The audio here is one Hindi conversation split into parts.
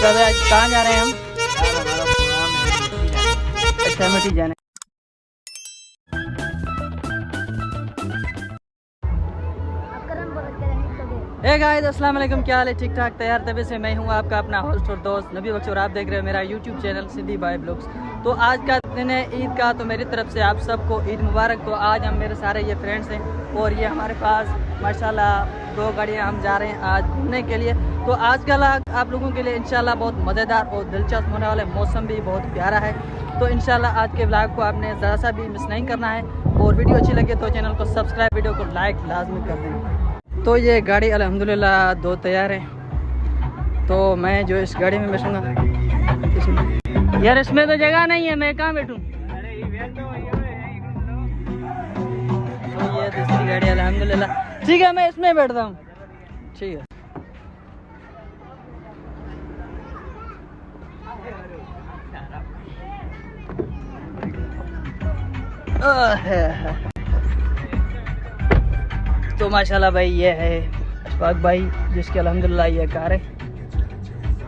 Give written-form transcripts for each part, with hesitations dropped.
आज कहाँ जा रहे हैं हम? अच्छा, मिट्टी जाने। हे गाइस, अस्सलाम वालेकुम, क्या हाल है? ठीक ठाक, तैयार तबे से मैं हूँ आपका अपना होस्ट और दोस्त नबी बख्श और आप देख रहे हैं मेरा यूट्यूब चैनल सिद्धि भाई ब्लॉग्स। तो आज का दिन है ईद का, तो मेरी तरफ से आप सबको ईद मुबारक। तो आज हम मेरे सारे ये फ्रेंड्स हैं और ये हमारे पास माशाल्लाह 2 गाड़ियाँ हम जा रहे हैं आज घूमने के लिए। तो आज का व्लॉग आप लोगों के लिए इंशाल्लाह बहुत मज़ेदार और दिलचस्प होने वाला है। मौसम भी बहुत प्यारा है, तो इंशाल्लाह आज के व्लॉग को आपने ज़रा सा भी मिस नहीं करना है। और वीडियो अच्छी लगे तो चैनल को सब्सक्राइब, वीडियो को लाइक लाजमी कर दें। तो ये गाड़ी अल्हम्दुलिल्लाह 2 तैयार है, तो मैं जो इस गाड़ी में बैठूँगा, यार इसमें तो जगह नहीं है, मैं कहाँ बैठूँ? तो ये दूसरी गाड़ी अल्हम्दुलिल्लाह, ठीक है मैं इसमें बैठता हूँ, ठीक है। तो माशाल्लाह भाई ये है अशफाक भाई, जिसके अल्हम्दुलिल्लाह ये कार है।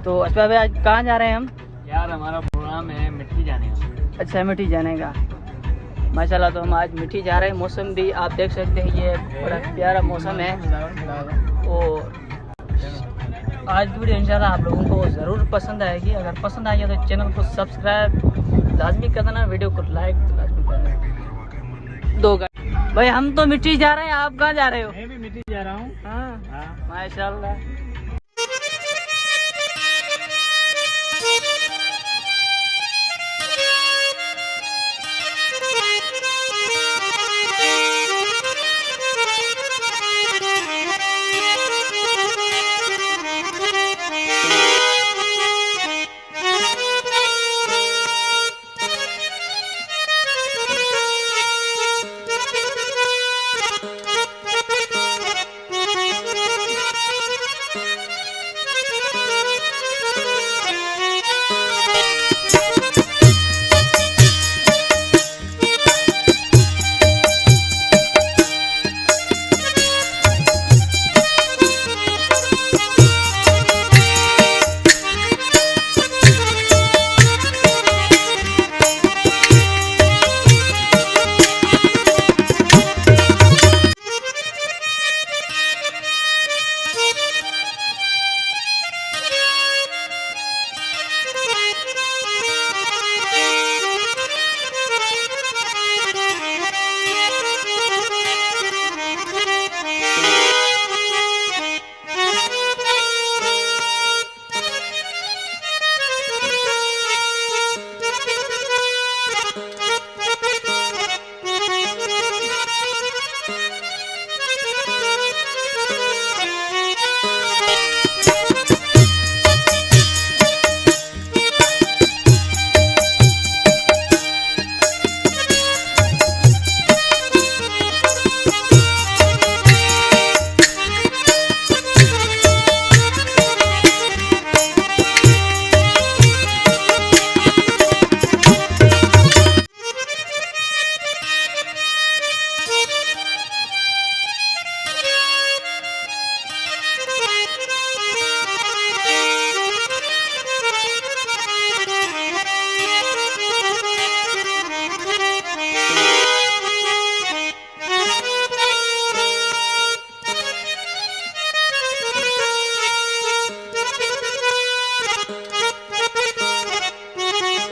तो अशफाक भाई आज कहाँ जा रहे हैं हम? यार हमारा प्रोग्राम है मिट्टी जाने का। अच्छा, मिट्टी जाने का। माशाल्लाह तो हम आज मिट्टी जा रहे हैं। मौसम भी आप देख सकते हैं, ये बड़ा प्यारा मौसम है। और आज की वीडियो इंशाल्लाह आप लोगों को ज़रूर पसंद आएगी। अगर पसंद आई है तो चैनल को सब्सक्राइब लाजमी कर देना, वीडियो को लाइक लाजमी कर देना। 2 भाई हम तो मिट्टी जा रहे हैं, आप कहाँ जा रहे हो? मैं भी मिट्टी जा रहा हूँ। हाँ माशाल्लाह।